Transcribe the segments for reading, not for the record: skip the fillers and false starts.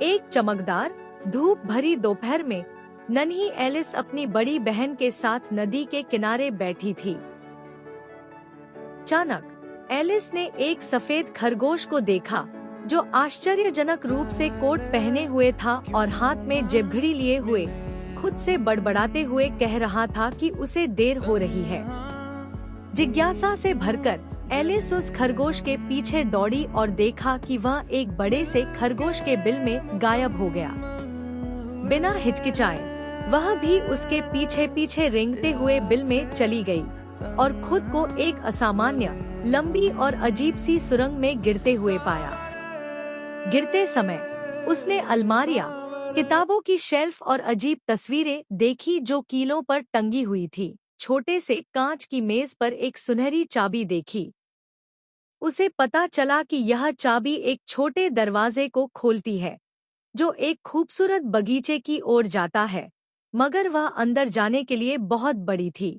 एक चमकदार धूप भरी दोपहर में नन्ही एलिस अपनी बड़ी बहन के साथ नदी के किनारे बैठी थी। अचानक एलिस ने एक सफेद खरगोश को देखा जो आश्चर्यजनक रूप से कोट पहने हुए था और हाथ में जिभड़ी लिए हुए खुद से बड़बड़ाते हुए कह रहा था कि उसे देर हो रही है। जिज्ञासा से भरकर एलिस उस खरगोश के पीछे दौड़ी और देखा कि वह एक बड़े से खरगोश के बिल में गायब हो गया। बिना हिचकिचाए वह भी उसके पीछे पीछे रेंगते हुए बिल में चली गई और खुद को एक असामान्य, लंबी और अजीब सी सुरंग में गिरते हुए पाया। गिरते समय उसने अलमारियां, किताबों की शेल्फ और अजीब तस्वीरें देखी जो कीलों पर टंगी हुई थी। छोटे से कांच की मेज पर एक सुनहरी चाबी देखी। उसे पता चला कि यह चाबी एक छोटे दरवाजे को खोलती है जो एक खूबसूरत बगीचे की ओर जाता है, मगर वह अंदर जाने के लिए बहुत बड़ी थी।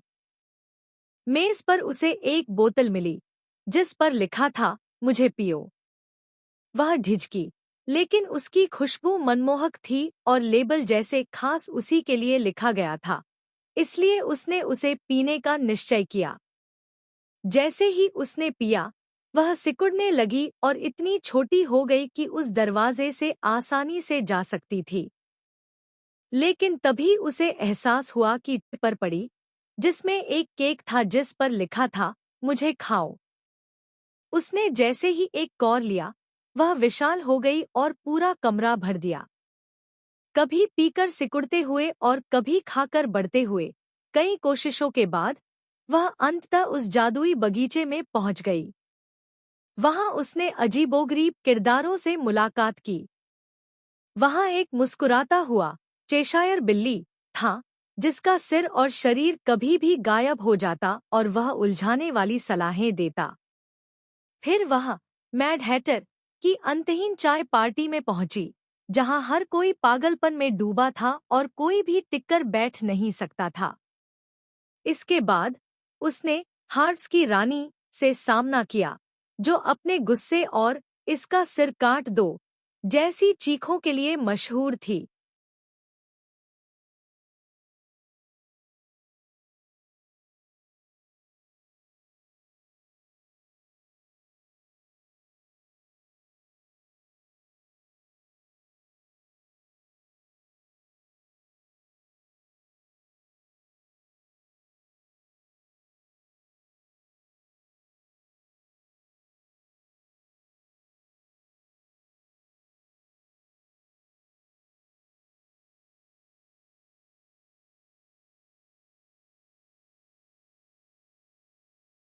मेज पर उसे एक बोतल मिली जिस पर लिखा था, मुझे पियो। वह झिझकी, लेकिन उसकी खुशबू मनमोहक थी और लेबल जैसे खास उसी के लिए लिखा गया था, इसलिए उसने उसे पीने का निश्चय किया। जैसे ही उसने पिया, वह सिकुड़ने लगी और इतनी छोटी हो गई कि उस दरवाजे से आसानी से जा सकती थी। लेकिन तभी उसे एहसास हुआ कि पर पड़ी, जिसमें एक केक था जिस पर लिखा था, मुझे खाओ। उसने जैसे ही एक कौर लिया, वह विशाल हो गई और पूरा कमरा भर दिया। कभी पीकर सिकुड़ते हुए और कभी खाकर बढ़ते हुए, कई कोशिशों के बाद वह अंततः उस जादुई बगीचे में पहुंच गई। वहां उसने अजीबोगरीब किरदारों से मुलाकात की। वहां एक मुस्कुराता हुआ चेशायर बिल्ली था जिसका सिर और शरीर कभी भी गायब हो जाता और वह उलझाने वाली सलाहें देता। फिर वह मैड हैटर की अंतहीन चाय पार्टी में पहुंची, जहां हर कोई पागलपन में डूबा था और कोई भी टिककर बैठ नहीं सकता था। इसके बाद उसने हार्ट्स की रानी से सामना किया, जो अपने गुस्से और इसका सिर काट दो जैसी चीखों के लिए मशहूर थी।